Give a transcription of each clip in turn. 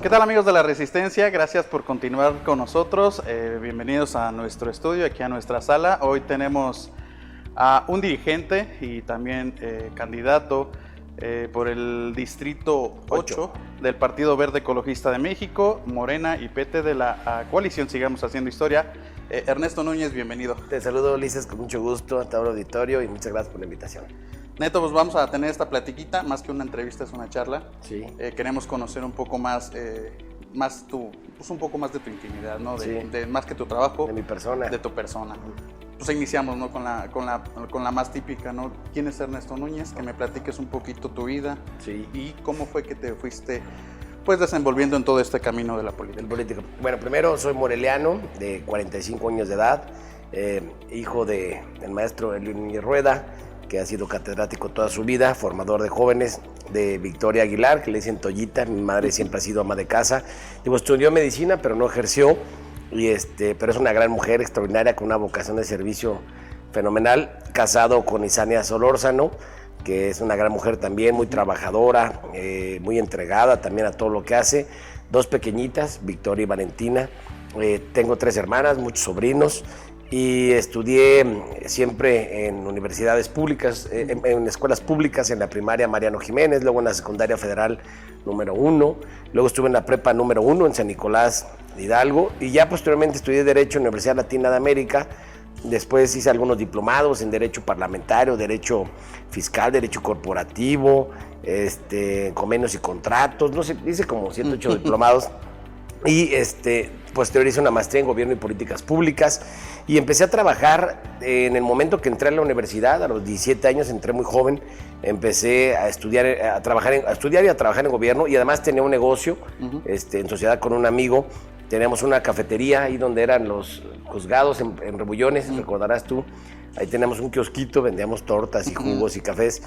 ¿Qué tal, amigos de la Resistencia? Gracias por continuar con nosotros. Bienvenidos a nuestro estudio, aquí a nuestra sala. Hoy tenemos a un dirigente y también candidato por el Distrito 8 del Partido Verde Ecologista de México, Morena y PT de la coalición Sigamos Haciendo Historia. Ernesto Núñez, bienvenido. Te saludo, Ulises, con mucho gusto a todo el auditorio y muchas gracias por la invitación. Neto, pues vamos a tener esta platiquita, más que una entrevista, es una charla. Sí. Queremos conocer un poco más, un poco más de tu intimidad, ¿no? De más que tu trabajo. De mi persona. De tu persona. Pues iniciamos, ¿no? Con la más típica, ¿no? ¿Quién es Ernesto Núñez? Que me platiques un poquito tu vida. Sí. Y cómo fue que te fuiste, pues, desenvolviendo en todo este camino de la política. Bueno, primero soy moreliano, de 45 años de edad, hijo del maestro Elio Núñez Rueda, que ha sido catedrático toda su vida, formador de jóvenes, de Victoria Aguilar, que le dicen Toyita. Mi madre siempre ha sido ama de casa. Estudió medicina, pero no ejerció, pero es una gran mujer, extraordinaria, con una vocación de servicio fenomenal. Casado con Isania Solórzano, que es una gran mujer también, muy trabajadora, muy entregada también a todo lo que hace. Dos pequeñitas, Victoria y Valentina. Tengo 3 hermanas, muchos sobrinos. Y estudié siempre en universidades públicas, en escuelas públicas, en la primaria Mariano Jiménez, luego en la secundaria federal número 1, luego estuve en la prepa número 1 en San Nicolás Hidalgo, y ya posteriormente estudié Derecho en la Universidad Latina de América. Después hice algunos diplomados en Derecho Parlamentario, Derecho Fiscal, Derecho Corporativo, convenios y contratos, no sé, hice como 7, 8 diplomados. Y posterior hice una maestría en Gobierno y Políticas Públicas y empecé a trabajar en el momento que entré a la universidad. A los 17 años, entré muy joven, empecé a estudiar y a trabajar en gobierno, y además tenía un negocio en sociedad con un amigo. Teníamos una cafetería ahí donde eran los juzgados en Rebullones, recordarás tú. Ahí teníamos un kiosquito, vendíamos tortas y jugos y cafés.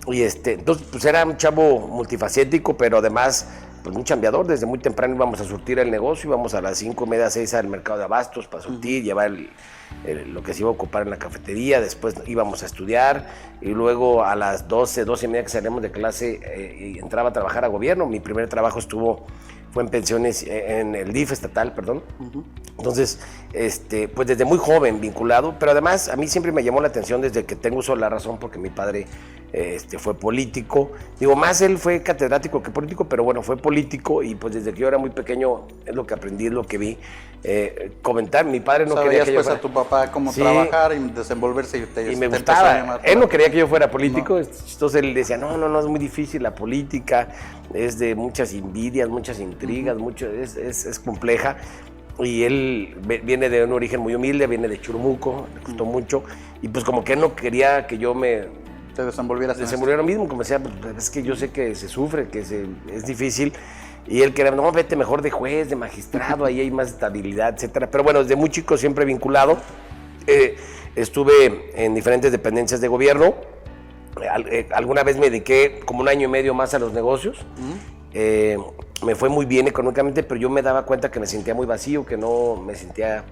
Y entonces pues era un chavo multifacético, pero además pues muy chambeador. Desde muy temprano íbamos a surtir el negocio, íbamos a las 5:30, 6 al mercado de abastos para surtir, llevar lo que se iba a ocupar en la cafetería. Después íbamos a estudiar y luego a las 12, 12:30 que salíamos de clase entraba a trabajar a gobierno. Mi primer trabajo fue en pensiones, en el DIF estatal, perdón. Entonces, pues desde muy joven vinculado, pero además a mí siempre me llamó la atención desde que tengo uso de la razón, porque mi padre fue político. Digo, más él fue catedrático que político, pero bueno, fue político, y pues desde que yo era muy pequeño es lo que aprendí, es lo que vi. Comentar, mi padre no quería que yo fuera... a tu papá cómo trabajar y desenvolverse y me gustaba. Él no quería que yo fuera político, entonces él decía, no, es muy difícil la política, es de muchas envidias, muchas intrigas, es compleja. Y él viene de un origen muy humilde, viene de Churumuco, le costó mucho, y pues como que él no quería que yo te desenvolvieras lo mismo, como decía, pues es que yo sé que se sufre, que es difícil. Y él quería, no, vete mejor de juez, de magistrado, ahí hay más estabilidad, etcétera. Pero bueno, desde muy chico siempre vinculado. Estuve en diferentes dependencias de gobierno. Alguna vez me dediqué como 1 año y medio más a los negocios. Me fue muy bien económicamente, pero yo me daba cuenta que me sentía muy vacío, que no me sentía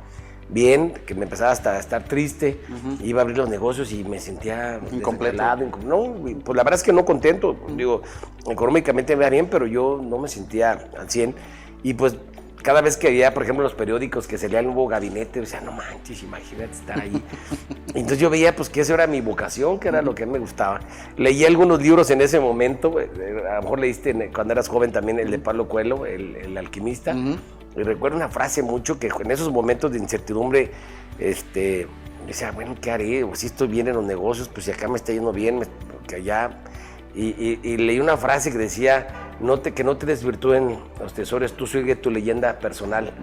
bien, que me empezaba hasta a estar triste. Iba a abrir los negocios y me sentía incompleto. No, pues la verdad es que no contento. Digo, económicamente me iba bien, pero yo no me sentía al 100. Y pues cada vez que veía, por ejemplo, los periódicos que salía el nuevo gabinete, decía, no manches, imagínate estar ahí. Entonces yo veía pues que esa era mi vocación, que era lo que a mí me gustaba. Leí algunos libros en ese momento, a lo mejor leíste cuando eras joven también el de Pablo Coelho, el alquimista. Y recuerdo una frase mucho que en esos momentos de incertidumbre, decía, bueno, ¿qué haré? O si estoy bien en los negocios, pues si acá me está yendo bien, que allá... Y leí una frase que decía, que no te desvirtúen los tesoros, tú sigue tu leyenda personal.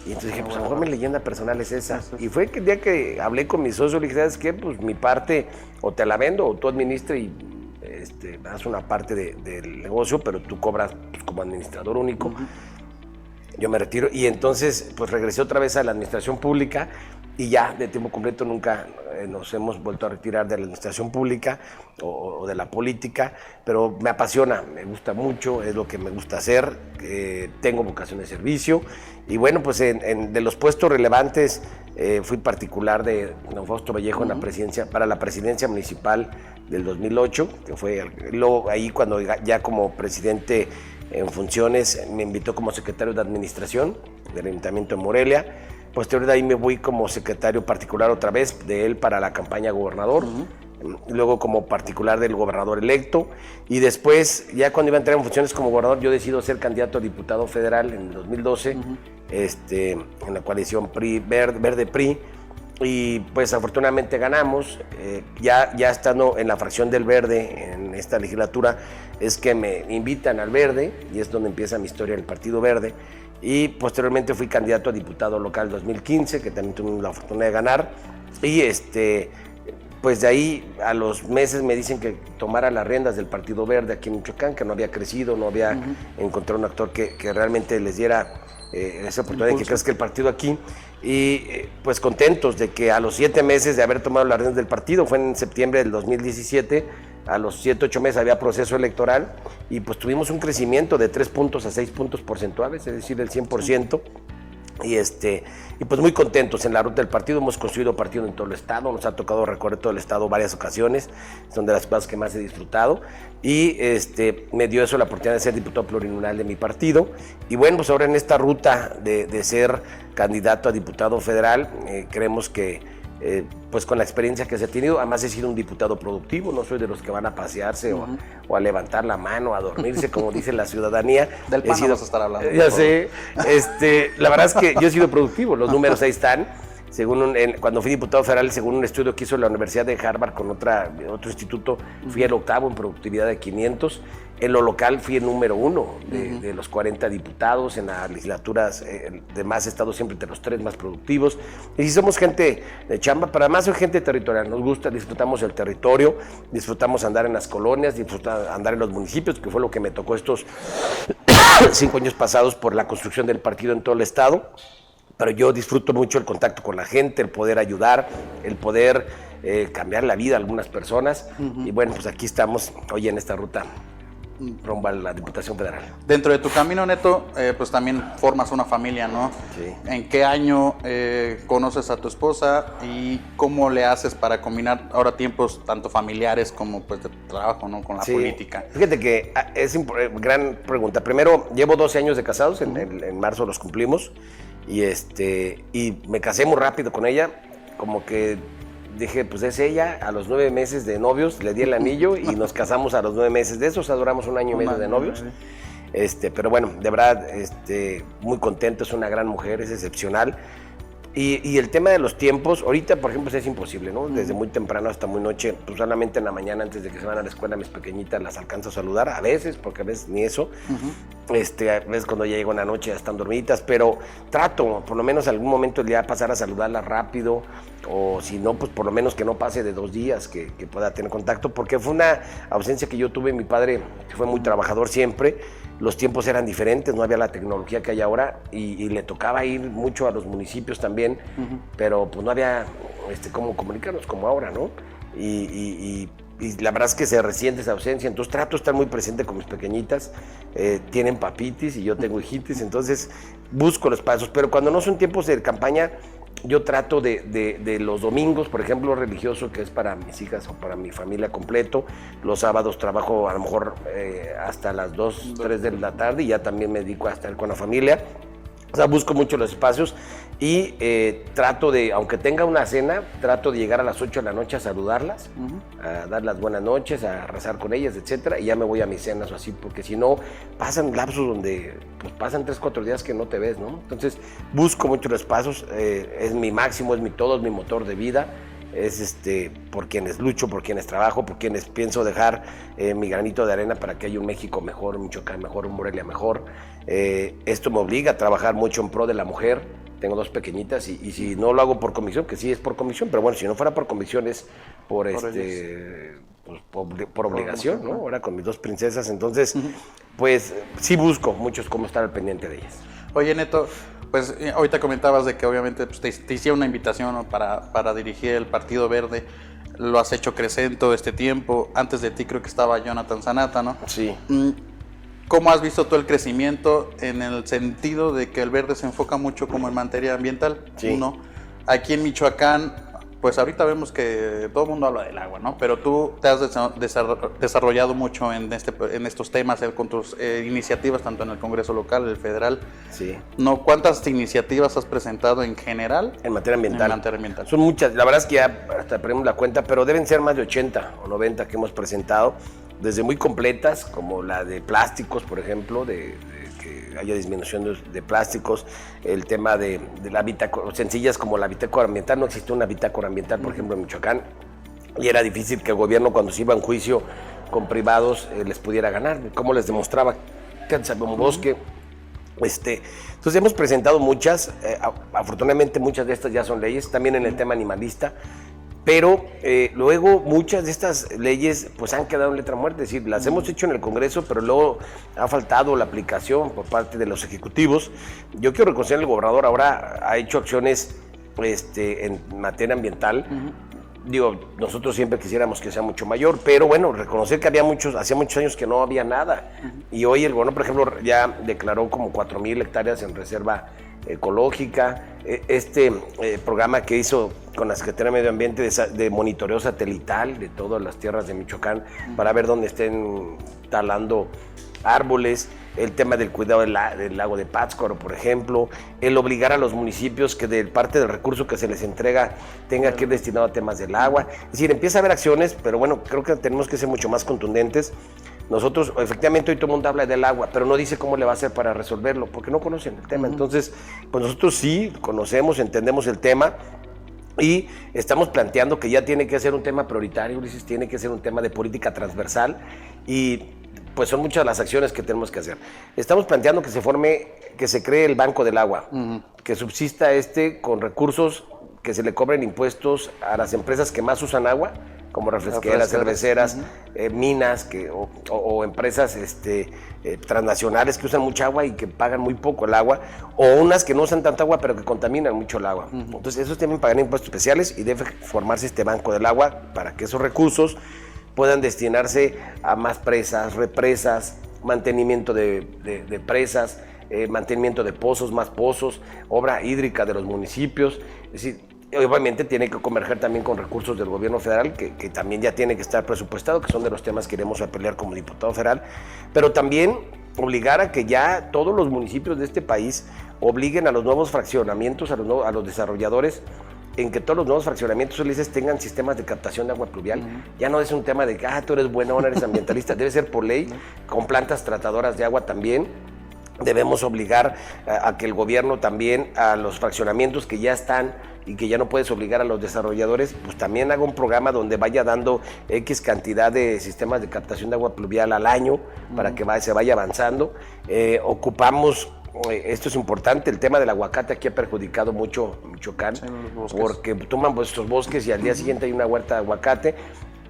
Y entonces dije, pues a lo mejor mi leyenda personal es esa. Y fue que el día que hablé con mi socio, le dije, ¿sabes qué? Pues mi parte o te la vendo o tú administras y das una parte del negocio, pero tú cobras pues, como administrador único. Yo me retiro y entonces pues regresé otra vez a la administración pública y ya de tiempo completo nunca nos hemos vuelto a retirar de la administración pública o de la política, pero me apasiona, me gusta mucho, es lo que me gusta hacer, tengo vocación de servicio y bueno, pues de los puestos relevantes fui particular de don Fausto Vallejo en la presidencia, para la presidencia municipal del 2008, que fue luego ahí cuando ya como presidente en funciones, me invitó como secretario de administración del Ayuntamiento de Morelia. Posterior de ahí me voy como secretario particular otra vez de él para la campaña gobernador. Luego como particular del gobernador electo, y después, ya cuando iba a entrar en funciones como gobernador, yo decido ser candidato a diputado federal en el 2012, en la coalición Verde-PRI, y pues afortunadamente ganamos. Ya estando en la fracción del Verde en esta legislatura, es que me invitan al Verde, y es donde empieza mi historia del Partido Verde, y posteriormente fui candidato a diputado local 2015, que también tuve la fortuna de ganar, y pues de ahí a los meses me dicen que tomara las riendas del Partido Verde aquí en Michoacán, que no había crecido, no había encontrado un actor que realmente les diera esa oportunidad de que crezca el partido aquí. Y pues contentos de que a los 7 meses de haber tomado las riendas del partido, fue en septiembre del 2017, a los 7, 8 meses había proceso electoral, y pues tuvimos un crecimiento de 3 puntos a 6 puntos porcentuales, es decir, el 100%. Y pues muy contentos en la ruta del partido. Hemos construido partido en todo el estado, nos ha tocado recorrer todo el estado varias ocasiones, son de las cosas que más he disfrutado, y me dio eso la oportunidad de ser diputado plurinominal de mi partido. Y bueno, pues ahora en esta ruta de ser candidato a diputado federal, creemos que pues con la experiencia que se ha tenido, además he sido un diputado productivo, no soy de los que van a pasearse o a levantar la mano, a dormirse, como dice la ciudadanía. Del PAN vamos a estar hablando. Ya sé, la verdad es que yo he sido productivo, los números ahí están. Cuando fui diputado federal, según un estudio que hizo la Universidad de Harvard con otro instituto, fui el octavo en productividad de 500. En lo local fui el número 1 de los 40 diputados. En las legislaturas de más estados siempre entre los 3 más productivos. Y si somos gente de chamba, pero además soy gente territorial, nos gusta, disfrutamos el territorio, disfrutamos andar en las colonias, disfrutamos andar en los municipios, que fue lo que me tocó estos 5 años pasados por la construcción del partido en todo el estado. Pero yo disfruto mucho el contacto con la gente, el poder ayudar, el poder cambiar la vida a algunas personas. Y bueno, pues aquí estamos hoy en esta ruta rumbo a la Diputación Federal. Dentro de tu camino, Neto, pues también formas una familia, ¿no? Sí. ¿En qué año conoces a tu esposa y cómo le haces para combinar ahora tiempos tanto familiares como pues de trabajo, ¿no? Con la política. Fíjate que es gran pregunta. Primero, llevo 12 años de casados, en marzo los cumplimos, y me casé muy rápido con ella, como que dije, pues es ella. A los 9 meses de novios le di el anillo y nos casamos a los 9 meses de eso, o sea, duramos 1 año y medio de novios. Pero bueno, de verdad, muy contento, es una gran mujer, es excepcional. Y el tema de los tiempos, ahorita, por ejemplo, es imposible, ¿no? Desde muy temprano hasta muy noche, pues solamente en la mañana, antes de que se van a la escuela, mis pequeñitas las alcanzo a saludar, a veces, porque a veces ni eso. A veces cuando ya llego en la noche ya están dormiditas, pero trato, por lo menos algún momento del día, pasar a saludarlas rápido, o si no, pues por lo menos que no pase de 2 días, que pueda tener contacto, porque fue una ausencia que yo tuve. Mi padre, que fue muy trabajador siempre, los tiempos eran diferentes, no había la tecnología que hay ahora, y le tocaba ir mucho a los municipios también, pero pues no había cómo comunicarnos como ahora, ¿no? Y la verdad es que se resiente esa ausencia, entonces trato de estar muy presente con mis pequeñitas. Tienen papitis y yo tengo hijitis, entonces busco los pasos, pero cuando no son tiempos de campaña, yo trato de los domingos, por ejemplo, religioso, que es para mis hijas o para mi familia completo. Los sábados trabajo a lo mejor hasta las 2, 3 de la tarde, y ya también me dedico a estar con la familia. O sea, busco mucho los espacios y trato de, aunque tenga una cena, trato de llegar a las 8 de la noche a saludarlas, a dar las buenas noches, a rezar con ellas, etcétera, y ya me voy a mis cenas o así, porque si no, pasan lapsos donde pues, pasan 3, 4 días que no te ves, ¿no? Entonces, busco mucho los espacios, es mi máximo, es mi todo, es mi motor de vida. Es por quienes lucho, por quienes trabajo, por quienes pienso dejar mi granito de arena para que haya un México mejor, un Michoacán mejor, un Morelia mejor. Esto me obliga a trabajar mucho en pro de la mujer. Tengo 2 pequeñitas y si no lo hago por convicción, que sí es por convicción, pero bueno, si no fuera por convicción es por obligación, ¿no? Ahora con mis 2 princesas, entonces pues sí busco muchos cómo estar al pendiente de ellas. Oye, Neto, pues ahorita comentabas de que obviamente pues, te hicieron una invitación, ¿no? para dirigir el Partido Verde. Lo has hecho crecer en todo este tiempo. Antes de ti creo que estaba Jonathan Sanata, ¿no? Sí. ¿Cómo has visto todo el crecimiento en el sentido de que el Verde se enfoca mucho como en materia ambiental? Sí. ¿No? Aquí en Michoacán, pues ahorita vemos que todo el mundo habla del agua, ¿no? Pero tú te has desarrollado mucho en estos temas con tus iniciativas, tanto en el Congreso local, el federal. Sí. ¿No? ¿Cuántas iniciativas has presentado en general? En materia ambiental. En materia ambiental. Son muchas, la verdad es que ya hasta perdimos la cuenta, pero deben ser más de 80 o 90 que hemos presentado, desde muy completas, como la de plásticos, por ejemplo, de que haya disminución de plásticos, el tema de la bitácora, sencillas como la bitácora ambiental. No existe una bitácora ambiental, por ejemplo, en Michoacán, y era difícil que el gobierno, cuando se iba a un juicio con privados, les pudiera ganar. ¿Cómo les demostraba que había un bosque? Entonces hemos presentado muchas, afortunadamente muchas de estas ya son leyes, también en el tema animalista, pero luego muchas de estas leyes pues han quedado en letra muerta, es decir, las hemos hecho en el Congreso, pero luego ha faltado la aplicación por parte de los ejecutivos. Yo quiero reconocer, el gobernador ahora ha hecho acciones en materia ambiental. Digo, nosotros siempre quisiéramos que sea mucho mayor, pero bueno, reconocer que hacía muchos años que no había nada. Y hoy el gobierno, por ejemplo, ya declaró como 4,000 hectáreas en reserva ecológica. Programa que hizo con la Secretaría de Medio Ambiente de monitoreo satelital de todas las tierras de Michoacán para ver dónde estén talando árboles, el tema del cuidado del lago de Pátzcuaro, por ejemplo, el obligar a los municipios que de parte del recurso que se les entrega tenga que ir destinado a temas del agua. Es decir, empieza a haber acciones, pero bueno, creo que tenemos que ser mucho más contundentes. Nosotros, efectivamente, hoy todo el mundo habla del agua, pero no dice cómo le va a hacer para resolverlo, porque no conocen el tema. Entonces, pues nosotros sí conocemos, entendemos el tema, y estamos planteando que ya tiene que ser un tema prioritario, Ulises, tiene que ser un tema de política transversal, y pues son muchas las acciones que tenemos que hacer. Estamos planteando que se cree el Banco del Agua, que subsista con recursos que se le cobren impuestos a las empresas que más usan agua, como refresqueras, cerveceras, minas o empresas transnacionales que usan mucha agua y que pagan muy poco el agua, o unas que no usan tanta agua pero que contaminan mucho el agua. Entonces esos tienen que pagar impuestos especiales y debe formarse este Banco del Agua para que esos recursos puedan destinarse a más presas, represas, mantenimiento de presas, mantenimiento de pozos, más pozos, obra hídrica de los municipios. Es decir, obviamente tiene que converger también con recursos del gobierno federal, que también ya tiene que estar presupuestado, que son de los temas que iremos a pelear como diputado federal, pero también obligar a que ya todos los municipios de este país obliguen a los nuevos fraccionamientos, a los desarrolladores, en que todos los nuevos fraccionamientos Ulises tengan sistemas de captación de agua pluvial. Ya no es un tema de que tú eres bueno, eres ambientalista, debe ser por ley, con plantas tratadoras de agua también. Debemos obligar a que el gobierno también, a los fraccionamientos que ya están y que ya no puedes obligar a los desarrolladores, pues también haga un programa donde vaya dando X cantidad de sistemas de captación de agua pluvial al año para que se vaya avanzando. Ocupamos, esto es importante, el tema del aguacate aquí ha perjudicado mucho Michoacán, porque toman vuestros bosques y al día siguiente hay una huerta de aguacate.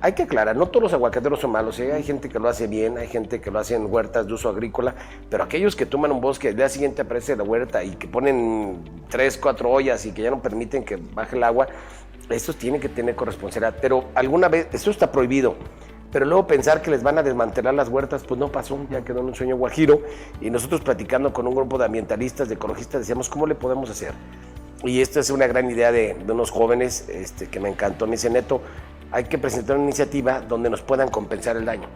Hay que aclarar, no todos los aguacateros son malos, hay gente que lo hace bien, hay gente que lo hace en huertas de uso agrícola, pero aquellos que toman un bosque, al día siguiente aparece la huerta y que ponen 3, 4 ollas y que ya no permiten que baje el agua, estos tienen que tener corresponsabilidad. Pero alguna vez, esto está prohibido, pero luego pensar que les van a desmantelar las huertas, pues no pasó, ya quedó en un sueño guajiro. Y nosotros platicando con un grupo de ambientalistas, de ecologistas, decíamos, ¿cómo le podemos hacer? Y esta es una gran idea de unos jóvenes que me encantó. Me dice, Neto, hay que presentar una iniciativa donde nos puedan compensar el daño.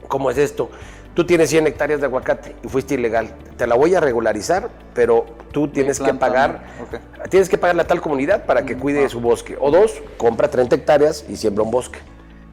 ¿Cómo es esto? Tú tienes 100 hectáreas de aguacate y fuiste ilegal. Te la voy a regularizar, pero tú tienes que pagar, tienes que pagarle a tal comunidad para que cuide su bosque. O 2, compra 30 hectáreas y siembra un bosque,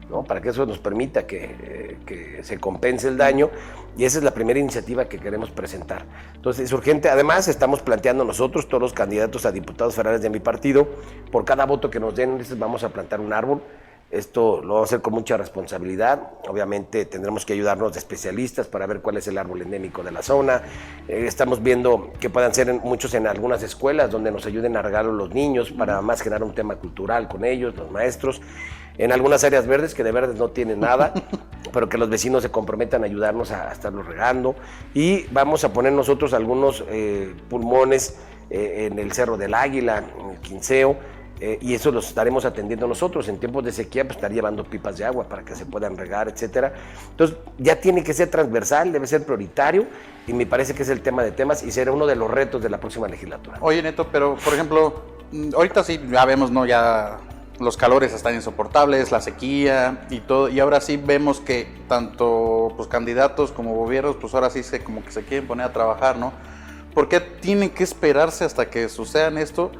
¿no? Para que eso nos permita que se compense el daño. Y esa es la primera iniciativa que queremos presentar. Entonces es urgente. Además estamos planteando nosotros, todos los candidatos a diputados federales de mi partido, por cada voto que nos den, vamos a plantar un árbol. Esto lo vamos a hacer con mucha responsabilidad. Obviamente tendremos que ayudarnos de especialistas para ver cuál es el árbol endémico de la zona. Estamos viendo que puedan ser muchos en algunas escuelas donde nos ayuden a regalar a los niños para más generar un tema cultural con ellos, los maestros. En algunas áreas verdes, que de verdes no tienen nada, pero que los vecinos se comprometan a ayudarnos a estarlos regando. Y vamos a poner nosotros algunos pulmones en el Cerro del Águila, en el Quinceo, y eso los estaremos atendiendo nosotros. En tiempos de sequía, pues estar llevando pipas de agua para que se puedan regar, etcétera. Entonces, ya tiene que ser transversal, debe ser prioritario, y me parece que es el tema de temas y será uno de los retos de la próxima legislatura. Oye, Neto, pero, por ejemplo, ahorita sí, ya vemos, ¿no? Ya los calores están insoportables, la sequía y todo, y ahora sí vemos que tanto pues candidatos como gobiernos pues ahora sí como que se quieren poner a trabajar, ¿no? ¿Por qué tienen que esperarse hasta que sucedan esto?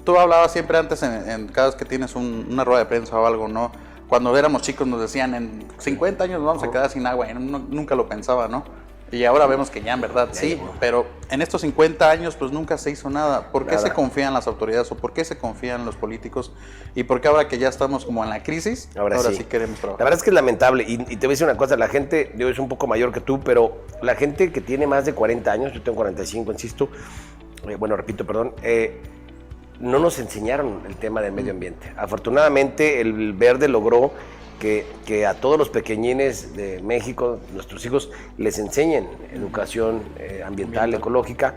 Tú hablabas siempre antes en cada vez que tienes una rueda de prensa o algo, ¿no? Cuando éramos chicos nos decían en 50 años nos vamos a quedar sin agua, y nunca lo pensaba, ¿no? Y ahora vemos que ya en verdad sí, pero en estos 50 años pues nunca se hizo nada. ¿Por qué se confían las autoridades o por qué se confían los políticos? ¿Y por qué ahora que ya estamos como en la crisis, ahora sí queremos trabajar? La verdad es que es lamentable y te voy a decir una cosa, la gente, yo es un poco mayor que tú, pero la gente que tiene más de 40 años, yo tengo 45, insisto, no nos enseñaron el tema del medio ambiente. Afortunadamente el Verde logró que a todos los pequeñines de México, nuestros hijos, les enseñen educación ambiental, ecológica.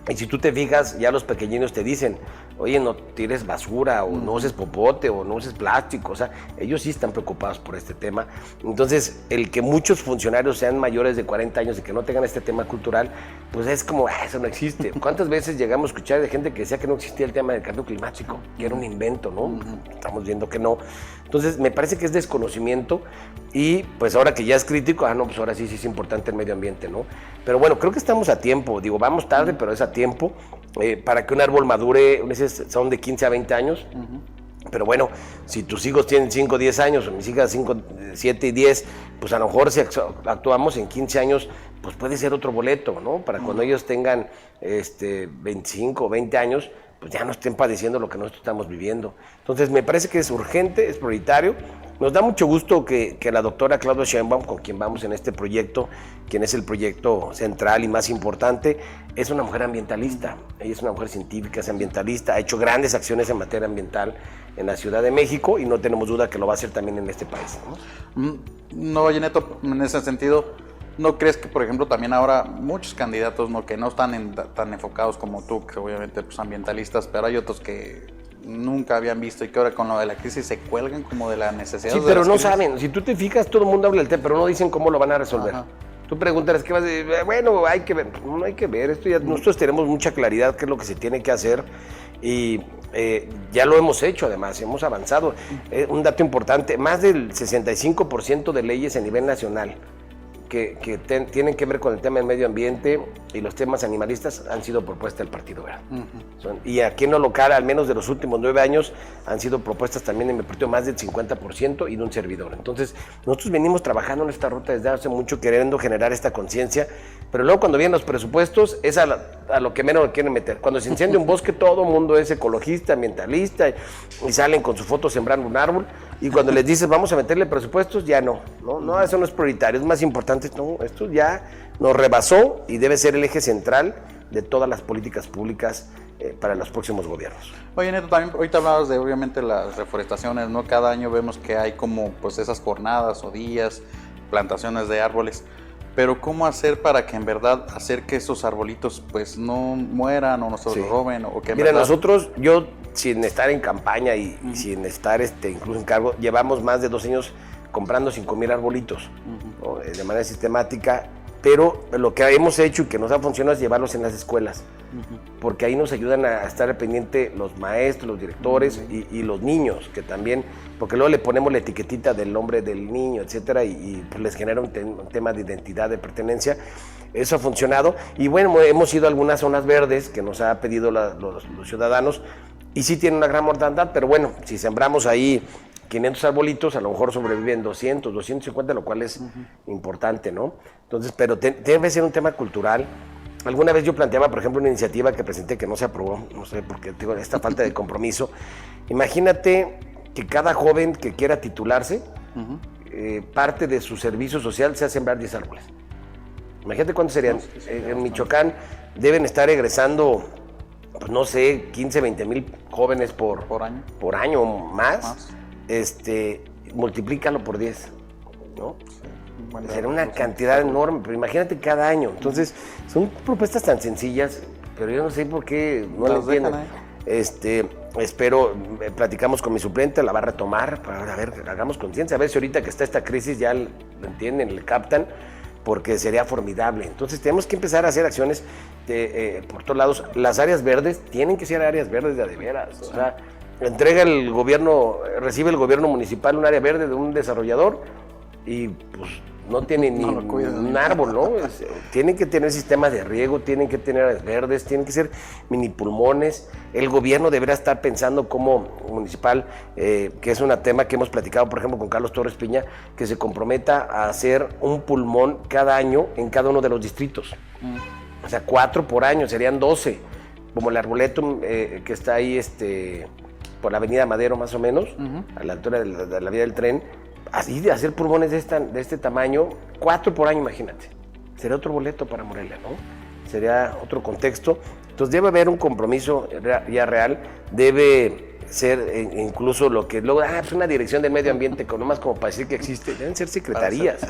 Y si tú te fijas, ya los pequeñinos te dicen, oye, no tires basura, o no uses popote, o no uses plástico. O sea, ellos sí están preocupados por este tema. Entonces, el que muchos funcionarios sean mayores de 40 años y que no tengan este tema cultural, pues es como, eso no existe. ¿Cuántas veces llegamos a escuchar de gente que decía que no existía el tema del cambio climático? Que era un invento, ¿no? Estamos viendo que no. Entonces, me parece que es desconocimiento y pues ahora que ya es crítico, pues ahora sí es importante el medio ambiente, ¿no? Pero bueno, creo que estamos a tiempo. Digo, vamos tarde, pero es a tiempo. Para que un árbol madure, son de 15 a 20 años. Pero bueno, si tus hijos tienen 5 o 10 años, o mis hijas 5, 7 y 10, pues a lo mejor si actuamos en 15 años, pues puede ser otro boleto, ¿no? Para cuando ellos tengan 25 o 20 años, pues ya no estén padeciendo lo que nosotros estamos viviendo. Entonces, me parece que es urgente, es prioritario. Nos da mucho gusto que la doctora Claudia Sheinbaum, con quien vamos en este proyecto, quien es el proyecto central y más importante, es una mujer ambientalista. Ella es una mujer científica, es ambientalista, ha hecho grandes acciones en materia ambiental en la Ciudad de México y no tenemos duda que lo va a hacer también en este país, ¿no? No, oye, Neto, en ese sentido, ¿no crees que, por ejemplo, también ahora muchos candidatos que no están tan enfocados como tú, que obviamente pues ambientalistas, pero hay otros que nunca habían visto y que ahora con lo de la crisis se cuelgan como de la necesidad? Sí, pero no saben. Si tú te fijas, todo el mundo habla del tema, pero no dicen cómo lo van a resolver. Ajá. Tú preguntas, ¿qué vas a decir? Bueno, hay que ver. No hay que ver. Esto ya, nosotros tenemos mucha claridad qué es lo que se tiene que hacer y ya lo hemos hecho, además, hemos avanzado. Un dato importante, más del 65% de leyes a nivel nacional que tienen que ver con el tema del medio ambiente y los temas animalistas han sido propuestas del Partido Verde. Y aquí en lo local, al menos de los últimos 9 años, han sido propuestas también en mi partido más del 50% y de un servidor. Entonces, nosotros venimos trabajando en esta ruta desde hace mucho, queriendo generar esta conciencia, pero luego cuando vienen los presupuestos es a lo que menos quieren meter. Cuando se incendia un bosque, todo el mundo es ecologista, ambientalista, y salen con su foto sembrando un árbol, y cuando les dices vamos a meterle presupuestos, ya no, eso no es prioritario, es más importante. No, esto ya nos rebasó y debe ser el eje central de todas las políticas públicas para los próximos gobiernos. Oye, Neto, también ahorita hablabas de obviamente las reforestaciones, ¿no? Cada año vemos que hay como pues esas jornadas o días, plantaciones de árboles, pero ¿cómo hacer para que en verdad hacer que esos arbolitos pues no mueran o no se los roben? O que Mira, nosotros, yo sin estar en campaña y sin estar incluso en cargo, llevamos más de 2 años comprando 5,000 arbolitos, ¿no? De manera sistemática, pero lo que hemos hecho y que nos ha funcionado es llevarlos en las escuelas, porque ahí nos ayudan a estar al pendiente los maestros, los directores y los niños, que también, porque luego le ponemos la etiquetita del nombre del niño, etcétera, y pues les genera un tema de identidad, de pertenencia. Eso ha funcionado, y bueno, hemos ido a algunas zonas verdes que nos ha pedido los ciudadanos, y sí tienen una gran mortandad, pero bueno, si sembramos ahí 500 arbolitos, a lo mejor sobreviven 200, 250, lo cual es importante, ¿no? Entonces, pero debe ser un tema cultural. Alguna vez yo planteaba, por ejemplo, una iniciativa que presenté que no se aprobó, no sé por qué tengo esta falta de compromiso. Imagínate que cada joven que quiera titularse, parte de su servicio social sea sembrar 10 árboles. Imagínate cuántos serían. En Michoacán deben estar egresando, pues no sé, 15, 20 mil jóvenes por año más. Multiplícalo por 10, ¿no? Será una cantidad enorme, pero imagínate cada año. Entonces, son propuestas tan sencillas, pero yo no sé por qué no las entienden. Espero, platicamos con mi suplente, la va a retomar, para ver, hagamos conciencia, a ver si ahorita que está esta crisis ya lo entienden, le captan, porque sería formidable. Entonces tenemos que empezar a hacer acciones por todos lados. Las áreas verdes tienen que ser áreas verdes de veras, o sea, entrega el gobierno, recibe el gobierno municipal un área verde de un desarrollador y pues no tiene ni un árbol, ¿no? Tienen que tener sistemas de riego, tienen que tener áreas verdes, tienen que ser mini pulmones. El gobierno deberá estar pensando como municipal, que es un tema que hemos platicado, por ejemplo, con Carlos Torres Piña, que se comprometa a hacer un pulmón cada año en cada uno de los distritos. O sea, 4 por año, serían 12, como el Arboletum que está ahí por la avenida Madero más o menos, a la altura de la vía del tren. Así de hacer pulmones de este tamaño, 4 por año, imagínate. Sería otro boleto para Morelia, ¿no? Sería otro contexto. Entonces debe haber un compromiso ya real, debe ser incluso lo que luego, pues una dirección del medio ambiente, nomás como para decir que existe, deben ser secretarías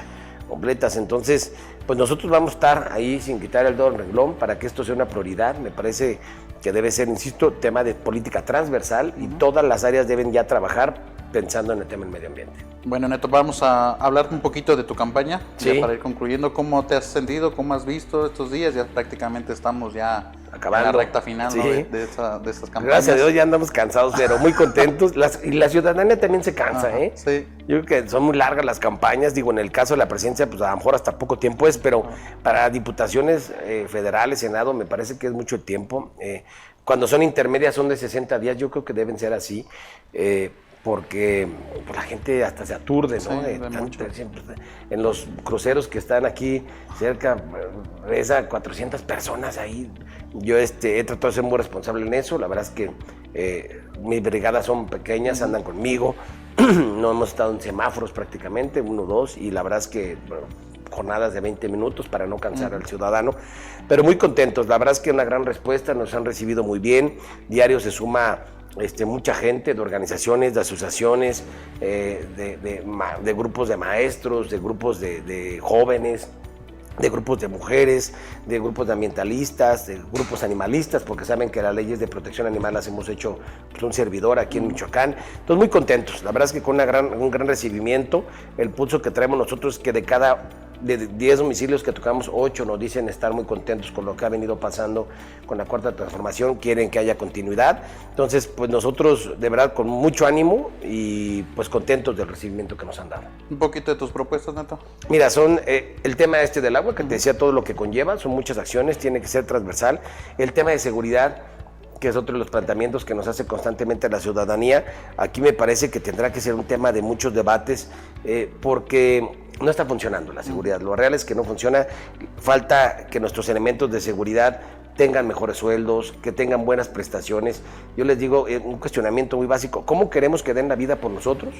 completas. Entonces, pues nosotros vamos a estar ahí sin quitar el dedo al renglón para que esto sea una prioridad. Me parece que debe ser, insisto, tema de política transversal y todas las áreas deben ya trabajar pensando en el tema del medio ambiente. Bueno, Neto, vamos a hablar un poquito de tu campaña, sí, para ir concluyendo. ¿Cómo te has sentido? ¿Cómo has visto estos días? Ya prácticamente estamos ya acabando en la recta final, ¿no? de esas campañas. Gracias a Dios ya andamos cansados, pero muy contentos. Y la ciudadanía también se cansa, Sí. Yo creo que son muy largas las campañas. Digo, en el caso de la presidencia, pues a lo mejor hasta poco tiempo es, pero para diputaciones federales, Senado, me parece que es mucho el tiempo. Cuando son intermedias son de 60 días, yo creo que deben ser así. Porque pues, la gente hasta se aturde, ¿no? Siempre, en los cruceros que están aquí cerca, ves a 400 personas ahí. Yo he tratado de ser muy responsable en eso. La verdad es que mis brigadas son pequeñas, andan conmigo. No hemos estado en semáforos prácticamente, 1 o 2, y la verdad es que jornadas de 20 minutos para no cansar al ciudadano. Pero muy contentos, la verdad es que una gran respuesta, nos han recibido muy bien. Diario se suma mucha gente de organizaciones, de asociaciones, de grupos de maestros, de grupos de jóvenes, de grupos de mujeres, de grupos de ambientalistas, de grupos animalistas, porque saben que las leyes de protección animal las hemos hecho pues, un servidor aquí en Michoacán. Entonces muy contentos, la verdad es que con un gran recibimiento. El pulso que traemos nosotros es que de 10 domicilios que tocamos, 8 nos dicen estar muy contentos con lo que ha venido pasando con la Cuarta Transformación, quieren que haya continuidad. Entonces, pues nosotros de verdad con mucho ánimo y pues contentos del recibimiento que nos han dado. Un poquito de tus propuestas, Neto. Mira, son el tema del agua, que te decía todo lo que conlleva, son muchas acciones, tiene que ser transversal. El tema de seguridad, que es otro de los planteamientos que nos hace constantemente la ciudadanía. Aquí me parece que tendrá que ser un tema de muchos debates, porque no está funcionando la seguridad. Lo real es que no funciona. Falta que nuestros elementos de seguridad tengan mejores sueldos, que tengan buenas prestaciones. Yo les digo, un cuestionamiento muy básico, ¿cómo queremos que den la vida por nosotros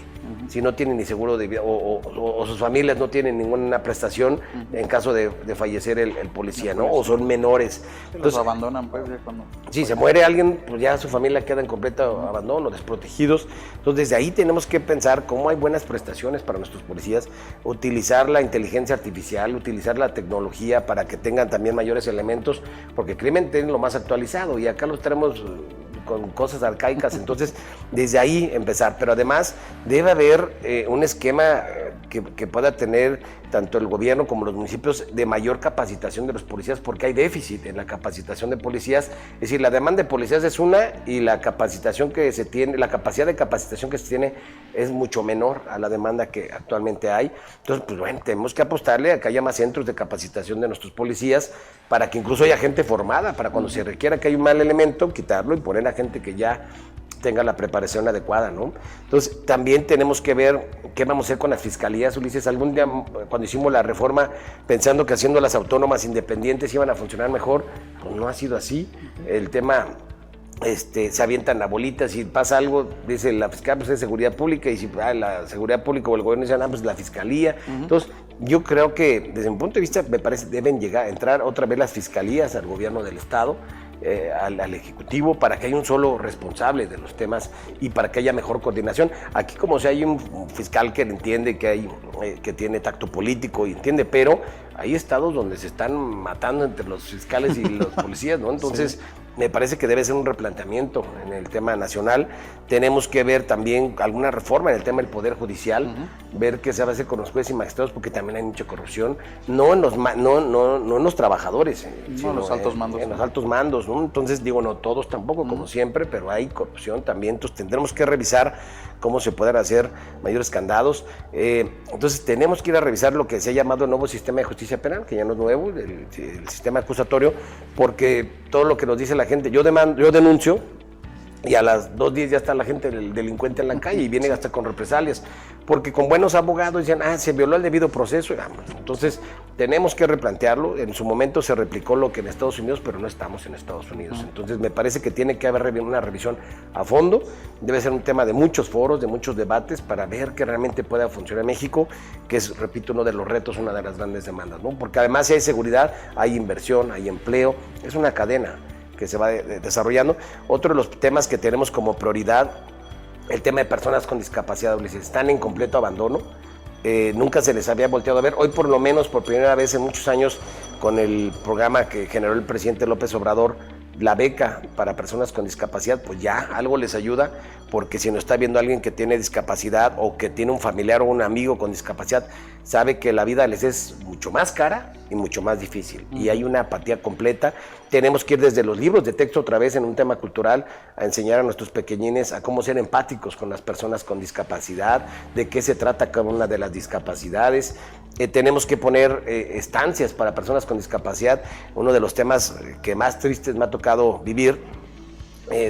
si no tienen ni seguro de vida o sus familias no tienen ninguna prestación en caso de fallecer el policía, ¿no? O son menores. Entonces, los abandonan, pues, ya cuando... Sí, se muere alguien, pues ya su familia queda en completo abandono, desprotegidos. Entonces, desde ahí tenemos que pensar cómo hay buenas prestaciones para nuestros policías, utilizar la inteligencia artificial, utilizar la tecnología para que tengan también mayores elementos, porque el crimen tiene lo más actualizado y acá los tenemos con cosas arcaicas. Entonces, desde ahí empezar. Pero además, debe haber un esquema que pueda tener tanto el gobierno como los municipios de mayor capacitación de los policías, porque hay déficit en la capacitación de policías. Es decir, la demanda de policías es una y la capacitación que se tiene, la capacidad de capacitación que se tiene es mucho menor a la demanda que actualmente hay. Entonces, pues bueno, tenemos que apostarle a que haya más centros de capacitación de nuestros policías para que incluso haya gente formada, para cuando se requiera que haya un mal elemento, quitarlo y poner a gente que ya tenga la preparación adecuada, ¿no? Entonces, también tenemos que ver qué vamos a hacer con las fiscalías. Ulises, algún día cuando hicimos la reforma, pensando que haciendo las autónomas independientes iban a funcionar mejor, pues no ha sido así. El tema, se avientan la bolita, si pasa algo, dice la fiscal, pues es seguridad pública, y si la seguridad pública o el gobierno dicen, pues la fiscalía. Entonces, yo creo que desde mi punto de vista, me parece deben entrar otra vez las fiscalías al gobierno del estado, al Ejecutivo, para que haya un solo responsable de los temas y para que haya mejor coordinación. Aquí, como si hay un fiscal que entiende que tiene tacto político y entiende, pero hay estados donde se están matando entre los fiscales y los policías, ¿no? Entonces, me parece que debe ser un replanteamiento en el tema nacional. Tenemos que ver también alguna reforma en el tema del Poder Judicial, ver qué se va a hacer con los jueces y magistrados, porque también hay mucha corrupción, no en los trabajadores, sino en los altos mandos. En los altos mandos, ¿no? Entonces, digo, no todos tampoco, como siempre, pero hay corrupción también. Entonces, tendremos que revisar cómo se pueden hacer mayores candados. Entonces, tenemos que ir a revisar lo que se ha llamado el nuevo sistema de justicia penal, que ya no es nuevo, el sistema acusatorio, porque todo lo que nos dice la gente, yo denuncio, y a las 2 días ya está la gente, el delincuente en la calle, y viene hasta con represalias, porque con buenos abogados dicen, se violó el debido proceso, y vamos. Entonces tenemos que replantearlo. En su momento se replicó lo que en Estados Unidos, pero no estamos en Estados Unidos. Entonces me parece que tiene que haber una revisión a fondo, debe ser un tema de muchos foros, de muchos debates, para ver que realmente pueda funcionar en México, que es, repito, uno de los retos, una de las grandes demandas, ¿no? Porque además si hay seguridad, hay inversión, hay empleo, es una cadena que se va desarrollando. Otro de los temas que tenemos como prioridad, el tema de personas con discapacidad, Ulises, están en completo abandono, nunca se les había volteado a ver. Hoy, por lo menos, por primera vez en muchos años, con el programa que generó el presidente López Obrador, la beca para personas con discapacidad, pues ya algo les ayuda, porque si no está viendo a alguien que tiene discapacidad o que tiene un familiar o un amigo con discapacidad, sabe que la vida les es mucho más cara y mucho más difícil. Y hay una apatía completa. Tenemos que ir desde los libros de texto otra vez en un tema cultural a enseñar a nuestros pequeñines a cómo ser empáticos con las personas con discapacidad, de qué se trata cada una de las discapacidades. Tenemos que poner estancias para personas con discapacidad. Uno de los temas que más tristes me ha tocado vivir,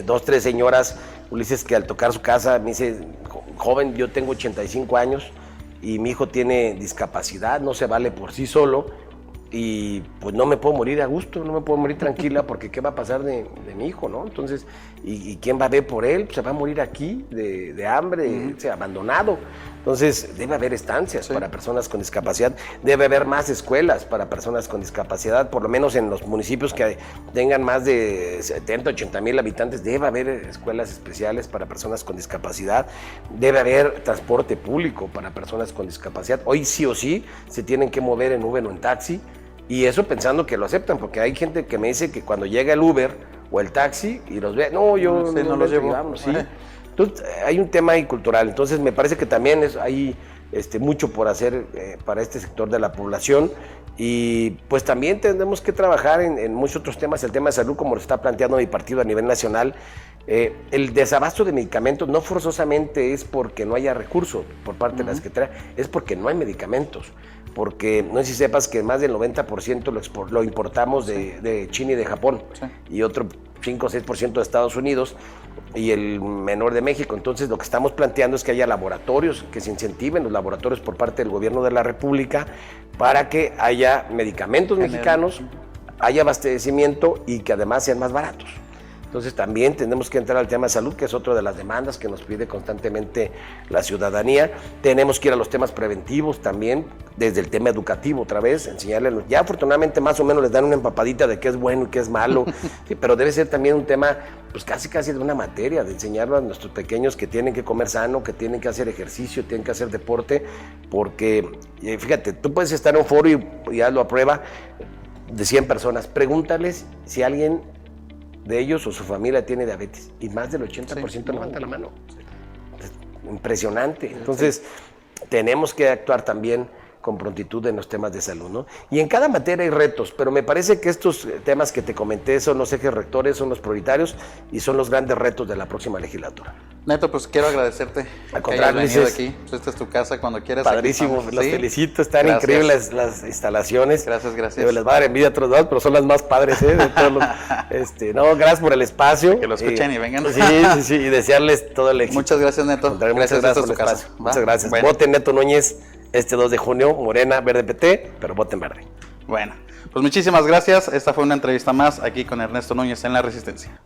2, 3 señoras, Ulises, que al tocar su casa me dice, joven, yo tengo 85 años y mi hijo tiene discapacidad, no se vale por sí solo, y pues no me puedo morir a gusto, no me puedo morir tranquila, porque ¿qué va a pasar de mi hijo, no? Entonces, ¿y quién va a ver por él? Pues se va a morir aquí de hambre, abandonado. Entonces, debe haber estancias para personas con discapacidad, debe haber más escuelas para personas con discapacidad, por lo menos en los municipios que tengan más de 70, 80 mil habitantes, debe haber escuelas especiales para personas con discapacidad, debe haber transporte público para personas con discapacidad. Hoy sí o sí se tienen que mover en Uber o en taxi, y eso pensando que lo aceptan, porque hay gente que me dice que cuando llega el Uber o el taxi y los ve, no, yo no los llevo. Vamos, sí. Entonces, hay un tema ahí cultural. Entonces, me parece que también hay mucho por hacer para este sector de la población, y pues también tendremos que trabajar en muchos otros temas. El tema de salud, como lo está planteando mi partido a nivel nacional, el desabasto de medicamentos no forzosamente es porque no haya recursos por parte de la Secretaría, es porque no hay medicamentos. Porque no sé si sepas que más del 90% lo importamos de China y de Japón, y otro 5 o 6% de Estados Unidos, y el menor de México. Entonces, lo que estamos planteando es que haya laboratorios, que se incentiven los laboratorios por parte del gobierno de la República, para que haya medicamentos mexicanos, haya abastecimiento y que además sean más baratos. Entonces también tenemos que entrar al tema de salud, que es otra de las demandas que nos pide constantemente la ciudadanía. Tenemos que ir a los temas preventivos también, desde el tema educativo otra vez, enseñarles. Ya afortunadamente más o menos les dan una empapadita de qué es bueno y qué es malo, sí, pero debe ser también un tema, pues casi de una materia, de enseñarlo a nuestros pequeños que tienen que comer sano, que tienen que hacer ejercicio, tienen que hacer deporte, porque fíjate, tú puedes estar en un foro y hazlo a prueba de 100 personas, pregúntales si alguien de ellos o su familia tiene diabetes, y más del 80% levanta la mano. Impresionante. Entonces, tenemos que actuar también con prontitud en los temas de salud, ¿no? Y en cada materia hay retos, pero me parece que estos temas que te comenté son los ejes rectores, son los prioritarios y son los grandes retos de la próxima legislatura. Neto, pues quiero agradecerte que hayas venido aquí. Pues esta es tu casa, cuando quieras. Padrísimo, los felicito, están increíbles las instalaciones. Gracias. Les va a dar envidia a otros dos, pero son las más padres, de todos los, no, gracias por el espacio. Que lo escuchen y vengan. Sí, y desearles todo el éxito. Muchas gracias, Neto. Gracias por el espacio. Muchas gracias. Bueno. Voten Neto Núñez este 2 de junio, Morena, Verde PT, pero voten verde. Bueno, pues muchísimas gracias. Esta fue una entrevista más aquí con Ernesto Núñez en La Resistencia.